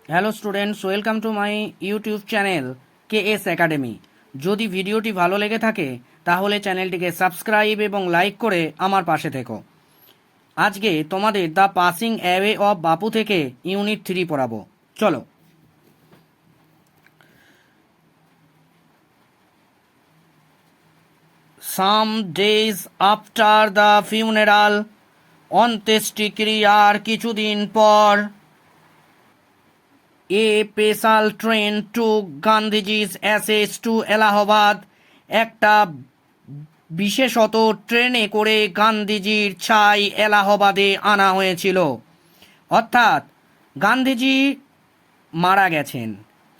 Hello students, welcome to my YouTube channel KS academy. যদি ভিডিওটি ভালো লেগে থাকে তাহলে চ্যানেলটিকে সাবস্ক্রাইব এবং লাইক করে আমার পাশে থেকো। আজকে তোমাদের দ্য পাসিং অ্যাওয়ে অফ বাপু থেকে ইউনিট 3 পড়াবো। চলো। Some days after the funeral, অন্ত্যেষ্টিক্রিয়ার কিছুদিন পর, a special train to Gandhiji's ashes to Allahabad, একটা বিশেষত ট্রেনে করে গান্ধীজির ছাই এলাহাবাদে আনা হয়েছিল। অর্থাৎ গান্ধীজি মারা গেছেন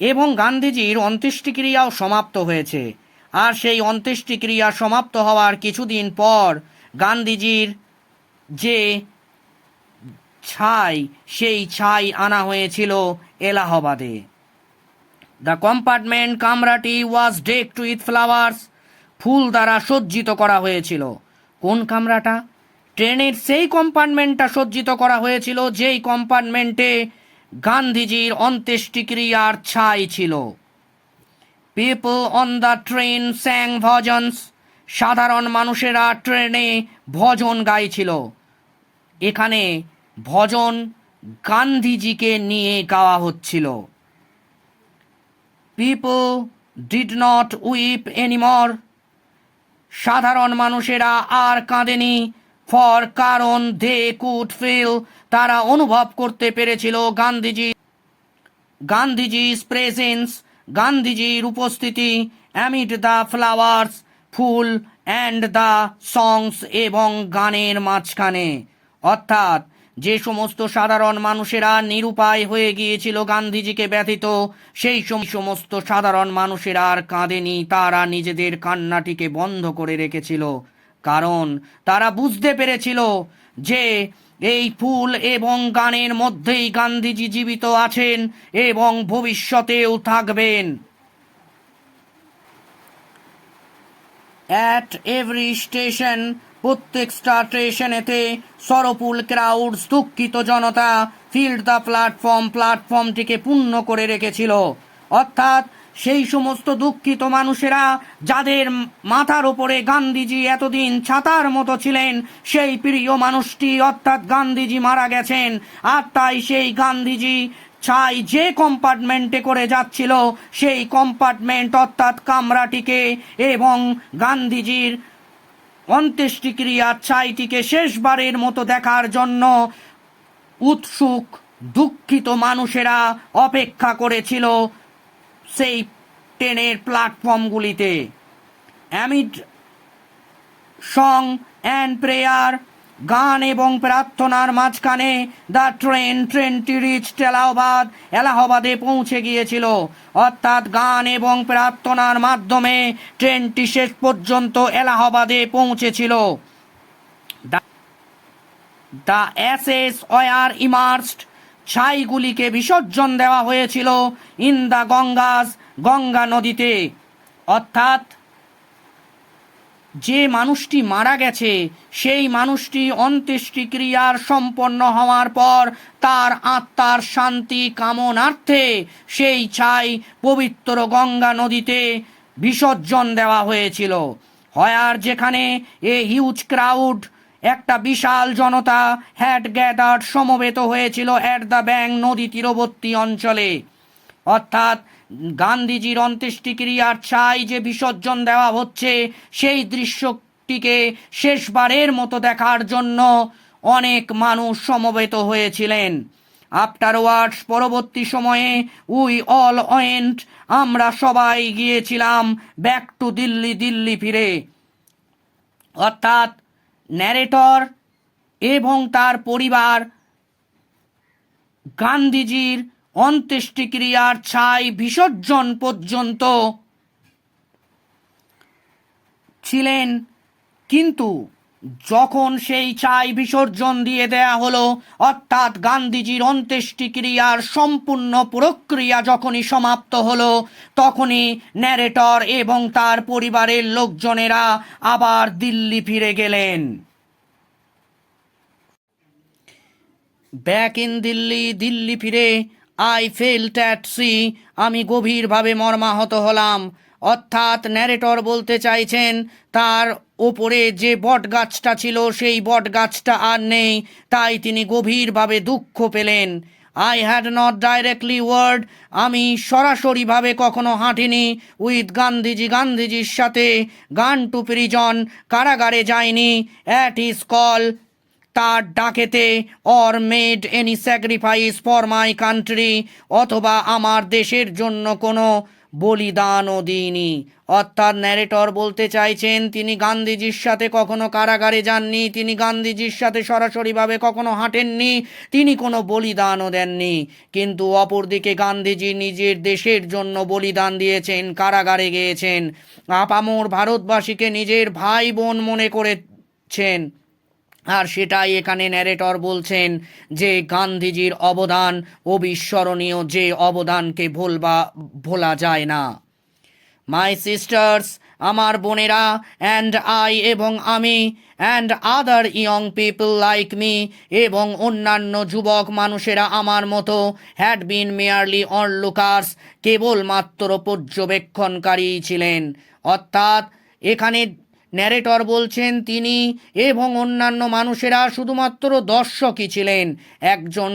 এবং গান্ধীজির অন্ত্যেষ্টিক্রিয়াও সমাপ্ত হয়েছে। আর সেই অন্ত্যেষ্টিক্রিয়া সমাপ্ত হওয়ার কিছুদিন পর গান্ধীজির যে ছাই, সেই ছাই আনা হয়েছিল এলাহাবাদে। দ্য কম্পার্টমেন্ট, কামরাটি ওয়াজ ডেকড উইথ ফ্লাওয়ার্স, ফুল দ্বারা সজ্জিত করা হয়েছিল। কোন কামরাটা? ট্রেনের সেই কম্পার্টমেন্টটা সজ্জিত করা হয়েছিল যেই কম্পার্টমেন্টে গান্ধীজির অন্ত্যেষ্টিক্রিয়ার ছাই ছিল। People on the train স্যাং bhajans, সাধারণ মানুষেরা ট্রেনে ভজন গাইছিল। এখানে ভজন গান্ধীজিকে নিয়ে গাওয়া হচ্ছিল। পিপল ডিড নট উইপ এনিমর, সাধারণ মানুষেরা আর কাঁদেনি। ফর কারণ দে কুড ফিল, তারা অনুভব করতে পেরেছিল গান্ধীজি's প্রেজেন্স, গান্ধীজির উপস্থিতি। Amid the flowers, full, and the songs, এবং গানের মাঝখানে। অর্থাৎ যে সমস্ত সাধারণ মানুষেরা নিরুপায় হয়ে গিয়েছিল গান্ধীজিকে ব্যতীত, সেই সমস্ত সাধারণ মানুষেরা আর কাঁদেনি। তারা নিজেদের কান্নাটিকে বন্ধ করে রেখেছিল, কারণ তারা বুঝতে পেরেছিল যে এই ফুল এবং গানের মধ্যেই গান্ধীজি জীবিত আছেন এবং ভবিষ্যতেও থাকবেন। অ্যাট এভরি স্টেশন, প্রত্যেক স্টেশনেতে সরপুল ক্রাউডস, দুঃখিত জনতা, ফিল্ড দ্য প্ল্যাটফর্ম, প্ল্যাটফর্মটিকে পূর্ণ করে রেখেছিল। অর্থাৎ সেই সমস্ত দুঃখিত মানুষেরা যাদের মাথার ওপরে গান্ধীজি এতদিন ছাতার মতো ছিলেন, সেই প্রিয় মানুষটি অর্থাৎ গান্ধীজি মারা গেছেন। আর তাই সেই গান্ধীজি ছাই যে কম্পার্টমেন্টে করে যাচ্ছিল, সেই কম্পার্টমেন্ট অর্থাৎ কামরাটিকে এবং গান্ধীজির অন্ত্যেষ্টিক্রিয়ার ছাইটিকে শেষবারের মতো দেখার জন্য উৎসুক দুঃখিত মানুষেরা অপেক্ষা করেছিল সেই ট্রেনের প্ল্যাটফর্মগুলিতে। অ্যামিড সং অ্যান্ড প্রেয়ার, গান এবং প্রার্থনার মাঝখানে দ্য ট্রেনটি রিচড এলাহাবাদ, এলাহাবাদে পৌঁছে গিয়েছিল। অর্থাৎ গান এবং প্রার্থনার মাধ্যমে ট্রেনটি শেষ পর্যন্ত এলাহাবাদে পৌঁছেছিল। দ্য অ্যাসেস ওয়ার ইমার্সড, ছাইগুলিকে বিসর্জন দেওয়া হয়েছিল ইন দ্য গঙ্গাস, গঙ্গা নদীতে। অর্থাৎ যে মানুষটি মারা গেছে সেই মানুষটি অন্ত্যেষ্টিক্রিয়ার সম্পন্ন হওয়ার পর তার আত্মার শান্তি কামনার্থে সেই ছাই পবিত্র গঙ্গা নদীতে বিসর্জন দেওয়া হয়েছিল। হয়ার, যেখানে এ হিউজ ক্রাউড, একটা বিশাল জনতা, হ্যাড গ্যাদার্ড, সমবেত হয়েছিল অ্যাট দ্য ব্যাঙ্ক, নদী তীরবর্তী অঞ্চলে। অর্থাৎ গান্ধীজির অন্ত্যেষ্টিক্রিয়ার ছাই যে বিসর্জন দেওয়া হচ্ছে, সেই দৃশ্যটিকে শেষবারের মতো দেখার জন্য অনেক মানুষ সমবেত হয়েছিলেন। আফটারওয়ার্ডস, পরবর্তী সময়ে, উই অল ওয়েন্ট, আমরা সবাই গিয়েছিলাম, ব্যাক টু দিল্লি, দিল্লি ফিরে। অর্থাৎ ন্যারেটর এবং তার পরিবার গান্ধীজির অন্ত্যেষ্টিক্রিয়ার ছাই বিসর্জন পর্যন্ত ছিলেন, কিন্তু যখন সেই ছাই বিসর্জন দিয়ে দেয়া হলো, অর্থাৎ গান্ধীজির অন্ত্যেষ্টিক্রিয়ার সম্পূর্ণ প্রক্রিয়া যখনই সমাপ্ত হলো, তখনই ন্যারেটর এবং তার পরিবারের লোকজনেরা আবার দিল্লি ফিরে গেলেন। ব্যাক ইন দিল্লি, দিল্লি ফিরে আই ফেল্ট অ্যাট সি, আমি গভীরভাবে মর্মাহত হলাম। অর্থাৎ ন্যারেটর বলতে চাইছেন তার ওপরে যে বট গাছটা ছিল সেই বট গাছটা আর নেই, তাই তিনি গভীরভাবে দুঃখ পেলেন। I had not directly word, আমি সরাসরিভাবে কখনো হাঁটিনি উইথ গান্ধীজি, গান্ধীজির সাথে। গান টু প্রিজন, কারাগারে যায়নি। অ্যাট ইজ কল, তার ডাকেতে। Or made any sacrifice for my country, অথবা আমার দেশের জন্য কোনো বলিদানও দিইনি। অর্থাৎ ন্যারেটর বলতে চাইছেন তিনি গান্ধীজির সাথে কখনো কারাগারে যাননি, তিনি গান্ধীজির সাথে সরাসরিভাবে কখনো হাঁটেননি, তিনি কোনো বলিদানও দেননি। কিন্তু অপরদিকে গান্ধীজি নিজের দেশের জন্য বলিদান দিয়েছেন, কারাগারে গিয়েছেন, আপামর ভারতবাসীকে নিজের ভাই বোন মনে করেছেন। আর সেটাই এখানে ন্যারেটর বলছেন যে গান্ধীজির অবদান অবিস্মরণীয়, যে অবদানকে ভোলা যায় না। মাই সিস্টার্স, আমার বোনেরা, অ্যান্ড আই, এবং আমি, and other young people like me, এবং অন্যান্য যুবক মানুষেরা আমার মতো, হ্যাড বিন মেয়ারলি অনলুকার্স, কেবলমাত্র পর্যবেক্ষণকারী ছিলেন। অর্থাৎ এখানে ন্যারেটর বলছেন তিনি এবং অন্যান্য মানুষেরা শুধুমাত্র দর্শকই ছিলেন। একজন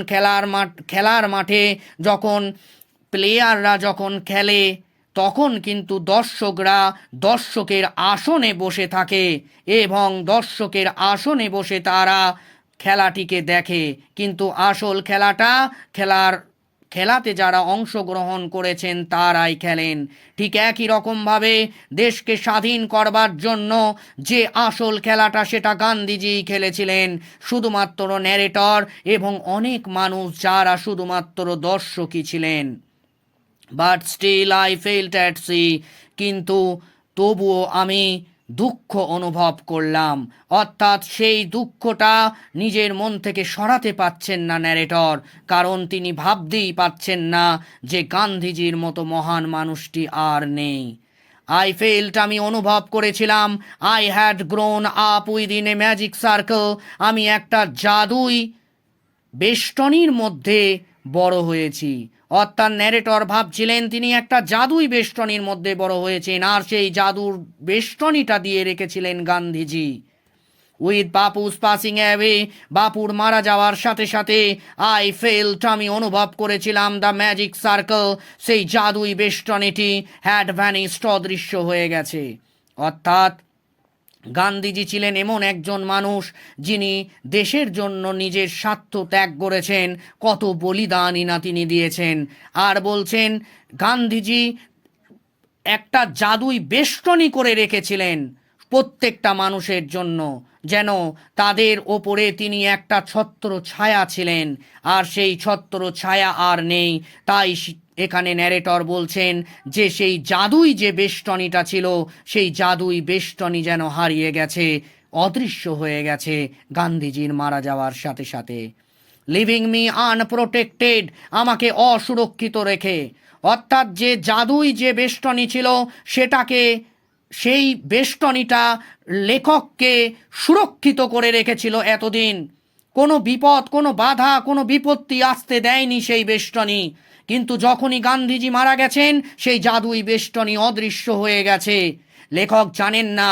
খেলার মাঠে যখন প্লেয়াররা যখন খেলে তখন কিন্তু দর্শকরা দর্শকের আসনে বসে থাকে এবং দর্শকের আসনে বসে তারা খেলাটিকে দেখে, কিন্তু আসল খেলাতে যারা অংশগ্রহণ করেছেন তারাই খেলেন। ঠিক একই রকমভাবে দেশকে স্বাধীন করবার জন্য যে আসল খেলাটা সেটা গান্ধীজি খেলেছিলেন, শুধুমাত্র ন্যারেটর এবং অনেক মানুষ যারা শুধুমাত্র দর্শকই ছিলেন। But still I felt at sea, কিন্তু তবুও আমি দুঃখ অনুভব করলাম। অর্থাৎ সেই দুঃখটা নিজের মন থেকে সরাতে পারছেন না ন্যারেটর, কারণ তিনি ভাবতেই পারছেন না যে গান্ধীজির মতো মহান মানুষটি আর নেই। আই ফেল্ট, আমি অনুভব করেছিলাম, I had grown up within a magic circle, আমি একটা জাদুই বেষ্টনীর মধ্যে বড় হয়েছি। অর্থাৎ ন্যারেটর ভাবছিলেন তিনি একটা জাদুই বেষ্টনীর মধ্যে বড় হয়েছেন, আর সেই জাদুর বেষ্টনীটা দিয়ে রেখেছিলেন Gandhiji. With Bapu's passing away, বাপুর মারা যাওয়ার সাথে সাথে, আই ফেল্ট, আমি অনুভব করেছিলাম, দ্য ম্যাজিক সার্কেল, সেই জাদুই বেষ্টনীটি হ্যাড ভ্যানিস্ট, অদৃশ্য হয়ে গেছে। অর্থাৎ গান্ধীজি ছিলেন এমন একজন মানুষ যিনি দেশের জন্য নিজের স্বার্থ ত্যাগ করেছেন, কত বলিদানই না তিনি দিয়েছেন। আর বলছেন গান্ধীজি একটা জাদুই বেষ্টনী করে রেখেছিলেন প্রত্যেকটা মানুষের জন্য, যেন তাদের ওপরে তিনি একটা ছত্র ছায়া ছিলেন, আর সেই ছত্র ছায়া আর নেই। তাই এখানে ন্যারেটর বলছেন যে সেই জাদুই যে বেষ্টনীটা ছিল সেই জাদুই বেষ্টনী যেন হারিয়ে গেছে, অদৃশ্য হয়ে গেছে গান্ধীজির মারা যাওয়ার সাথে সাথে। লিভিং মি আনপ্রোটেক্টেড, আমাকে অসুরক্ষিত রেখে। অর্থাৎ যে জাদুই যে বেষ্টনী ছিল সেটাকে, সেই বেষ্টনীটা লেখককে সুরক্ষিত করে রেখেছিল এতদিন। কোনো বিপদ, কোনো বাধা, কোনো বিপত্তি আসতে দেয়নি সেই বেষ্টনী। কিন্তু যখনই গান্ধীজি মারা গেছেন সেই জাদুই বেষ্টনী অদৃশ্য হয়ে গেছে। লেখক জানেন না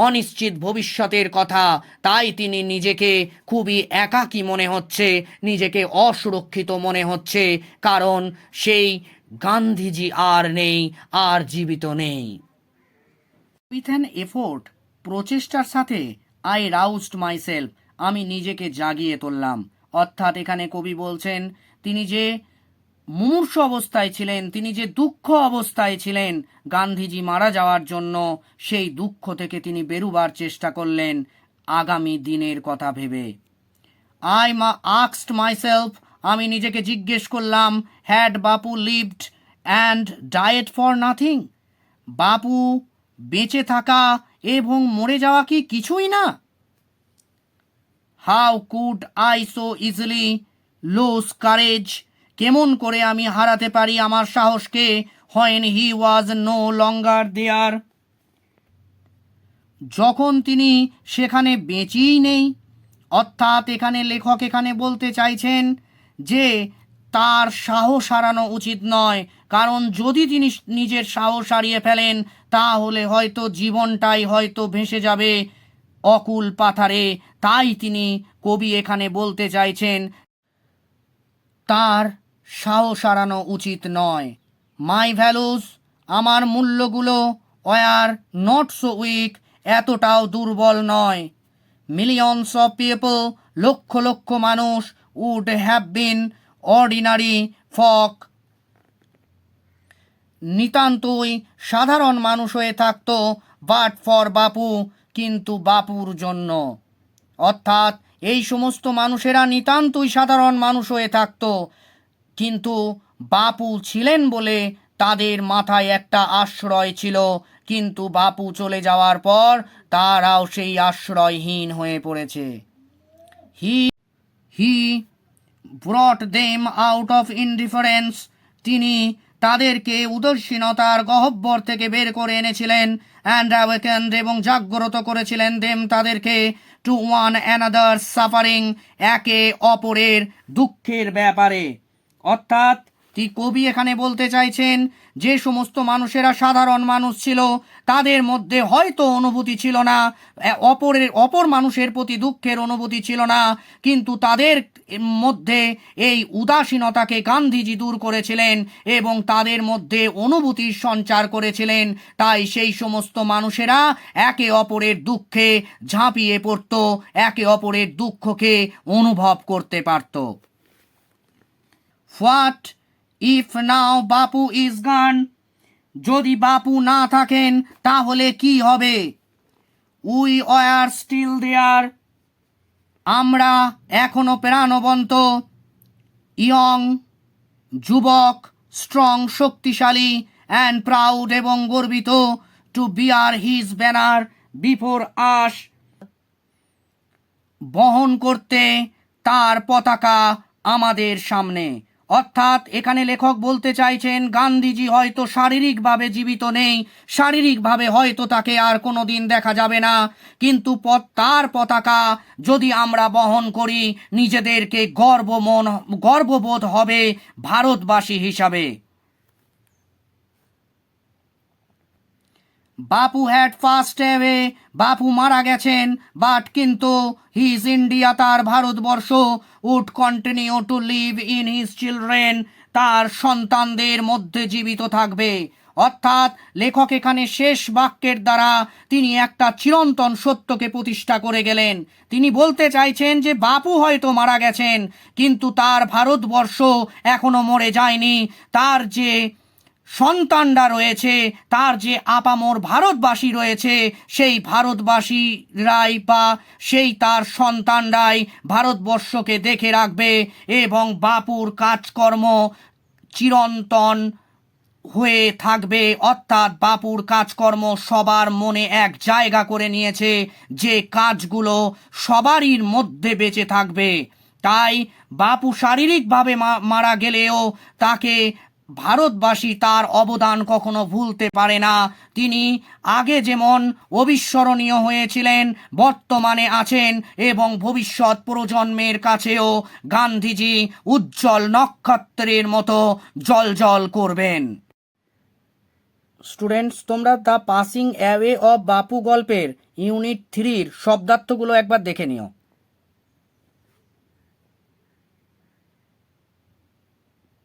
অনিশ্চিত ভবিষ্যতের কথা, তাই তিনি নিজেকে খুবই একাকী মনে হচ্ছে, নিজেকে অসুরক্ষিত মনে হচ্ছে, কারণ সেই গান্ধীজি আর নেই, আর জীবিত নেই। উইথ অ্যান এফোর্ট, প্রচেষ্টার সাথে, আই রাউজড মাইসেলফ, আমি নিজেকে জাগিয়ে তুললাম। অর্থাৎ এখানে কবি বলছেন তিনি যে মুমূর্ষু অবস্থায় ছিলেন, তিনি যে দুঃখ অবস্থায় ছিলেন গান্ধীজি মারা যাওয়ার জন্য, সেই দুঃখ থেকে তিনি বেরুবার চেষ্টা করলেন আগামী দিনের কথা ভেবে। আই আস্কড মাইসেলফ, আমি নিজেকে জিজ্ঞেস করলাম, had Bapu lived and died for nothing, Bapu বেঁচে থাকা এবং মরে যাওয়া কি কিছুই না? How could I so easily lose courage, কেমন করে আমি হারাতে পারি আমার সাহসকে, when he was no longer দেয়ার, যখন তিনি সেখানে বেঁচেই নেই। অর্থাৎ এখানে লেখক এখানে বলতে চাইছেন যে তার সাহস হারানো উচিত নয়, কারণ যদি তিনি নিজের সাহস হারিয়ে ফেলেন তাহলে হয়তো জীবনটাই হয়তো ভেসে যাবে অকুল পাথারে। তাই তিনি কবি এখানে বলতে চাইছেন তার সাহস হারানো উচিত নয়। মাই ভ্যালুস, আমার মূল্যগুলো, ওয়ার নট সো উইক, এতটাও দুর্বল নয়। Millions of people, lakh lakh মানুষ, উড হ্যাভ বিন অর্ডিনারি ফক, নিতান্তই সাধারণ মানুষ হয়ে থাকতো, বাট ফর বাপু, কিন্তু বাপুর জন্য। অর্থাৎ এই সমস্ত মানুষেরা নিতান্তই সাধারণ মানুষ হয়ে থাকতো, কিন্তু বাপু ছিলেন বলে তাদের মাথায় একটা আশ্রয় ছিল, কিন্তু বাপু চলে যাওয়ার পর তারাও সেই আশ্রয়হীন হয়ে পড়েছে। He brought them out of indifference, তিনি তাদেরকে উদাসীনতার গহ্বর থেকে বের করে এনেছিলেন। অ্যান্ড অ্যাওয়েকেন্ড, এবং জাগ্রত করেছিলেন দেম তাদেরকে, টু ওয়ান অ্যানাদার সাফারিং, একে অপরের দুঃখের ব্যাপারে। অর্থাৎ কবি এখানে বলতে চাইছেন যে সমস্ত মানুষেরা সাধারণ মানুষ ছিল তাদের মধ্যে হয়তো অনুভূতি ছিল না, অপর মানুষের প্রতি দুঃখের অনুভূতি ছিল না, কিন্তু তাদের মধ্যে এই উদাসীনতাকে গান্ধীজি দূর করেছিলেন এবং তাদের মধ্যে অনুভূতির সঞ্চার করেছিলেন। তাই সেই সমস্ত মানুষেরা একে অপরের দুঃখে ঝাঁপিয়ে পড়ত, একে অপরের দুঃখকে অনুভব করতে পারত। What if now Bapu is গন, যদি বাপু না থাকেন তাহলে কি হবে? উই আর স্টিল দেয়ার, আমরা এখনো প্রাণবন্ত। ইয়ং, যুবক, স্ট্রং, শক্তিশালী, অ্যান্ড প্রাউড, এবং গর্বিত, to bear his banner before us, বহন করতে তার পতাকা আমাদের সামনে। অর্থাৎ এখানে লেখক বলতে চাইছেন গান্ধীজি হয়তো শারীরিকভাবে জীবিত নেই, শারীরিকভাবে হয়তো তাকে আর কোনো দিন দেখা যাবে না, কিন্তু তার পতাকা যদি আমরা বহন করি নিজেদেরকে গর্ববোধ হবে ভারতবাসী হিসাবে। বাপু হ্যাড ফাস্ট অ্যাওয়ে, বাপু মারা গেছেন, বাট কিন্তু হিজ ইন্ডিয়া, তার ভারতবর্ষ, would continue to live in his children, তার সন্তানদের মধ্যে জীবিত থাকবে। অর্থাৎ লেখক এখানে শেষ বাক্যের দ্বারা তিনি একটা চিরন্তন সত্যকে প্রতিষ্ঠা করে গেলেন। তিনি বলতে চাইছেন যে বাপু হয়তো মারা গেছেন কিন্তু তার ভারতবর্ষ এখনো মরে যায়নি, তার যে সন্তানরা রয়েছে, তার যে আপামর ভারতবাসী রয়েছে, সেই ভারতবাসীরাই বা সেই তার সন্তানরাই ভারতবর্ষকে দেখে রাখবে এবং বাপুর কাজকর্ম চিরন্তন হয়ে থাকবে। অর্থাৎ বাপুর কাজকর্ম সবার মনে এক জায়গা করে নিয়েছে, যে কাজগুলো সবারই মধ্যে বেঁচে থাকবে। তাই বাপু শারীরিকভাবে মারা গেলেও তাকে ভারতবাসী তার অবদান কখনো ভুলতে পারে না। তিনি আগে যেমন অবিস্মরণীয় হয়েছিলেন, বর্তমানে আছেন এবং ভবিষ্যৎ প্রজন্মের কাছেও গান্ধীজি উজ্জ্বল নক্ষত্রের মতো জ্বলজ্বল করবেন। স্টুডেন্টস, তোমরা দ্য পাসিং অ্যাওয়ে অফ বাপু গল্পের ইউনিট 3 শব্দার্থগুলো একবার দেখে নিও।